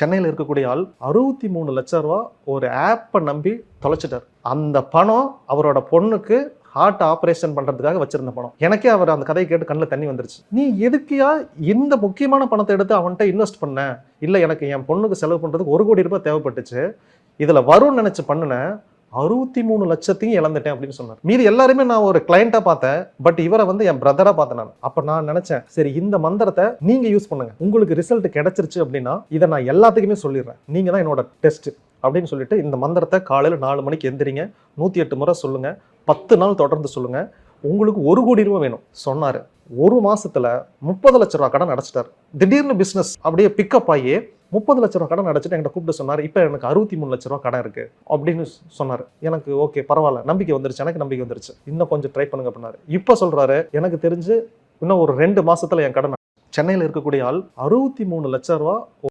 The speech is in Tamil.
சென்னையில் இருக்கக்கூடிய ஆள் 63 லட்சம் ரூபா ஒரு ஆப்பை நம்பி தொலைச்சிட்டார். அந்த பணம் அவரோட பொண்ணுக்கு ஹார்ட் ஆபரேஷன் பண்றதுக்காக வச்சிருந்த பணம். எனக்கே அவர் அந்த கதையை கேட்டு கண்ணில் தண்ணி வந்துருச்சு. நீ எதுக்கியா இந்த முக்கியமான பணத்தை எடுத்து அவன்கிட்ட இன்வெஸ்ட் பண்ண? இல்ல, எனக்கு என் பொண்ணுக்கு செலவு பண்றதுக்கு 1 கோடி ரூபாய் தேவைப்பட்டுச்சு, இதுல வரும்னு நினைச்சு பண்ணுன, 63 லட்சத்தையும் இழந்துட்டேன் அப்படின்னு சொன்னார். மீதி எல்லாருமே நான் ஒரு கிளையண்டா பார்த்தேன், பட் இவரை என் பிரதரா பார்த்தேன் நான். அப்ப நான் நினைச்சேன், சரி இந்த மந்திரத்தை நீங்க யூஸ் பண்ணுங்க, உங்களுக்கு ரிசல்ட் கிடைச்சிருச்சு அப்படின்னா இதை நான் எல்லாத்துக்குமே சொல்லிடுறேன், நீங்க தான் என்னோட டெஸ்ட் அப்படின்னு சொல்லிட்டு இந்த மந்திரத்தை காலையில 4 மணிக்கு எந்திரிங்க, 108 முறை சொல்லுங்க, 10 நாள் தொடர்ந்து சொல்லுங்க, உங்களுக்கு 1 கோடி ரூபாய் வேணும் சொன்னாரு. 1 மாசத்துல 30 லட்சம் ரூபாய் கடன் அடைச்சிட்டாரு. திடீர்னு பிசினஸ் அப்படியே பிக்கப் ஆகி 30 லட்சம் ரூபாய் கடன் அடைச்சிட்டு என்கிட்ட கூப்பிட்டு சொன்னாரு, இப்போ எனக்கு 63 லட்சம் ரூபாய் கடன் இருக்கு அப்படின்னு சொன்னாரு. எனக்கு ஓகே பரவாயில்ல, நம்பிக்கை வந்துருச்சு, எனக்கு நம்பிக்கை வந்துருச்சு, இன்னும் கொஞ்சம் ட்ரை பண்ணுங்க அப்படின்னாரு. இப்போ சொல்றாரு, எனக்கு தெரிஞ்சு இன்னும் ஒரு 2 மாசத்துல என் கடன். சென்னையில் இருக்கக்கூடிய ஆள் 63 லட்சம் ரூபாய்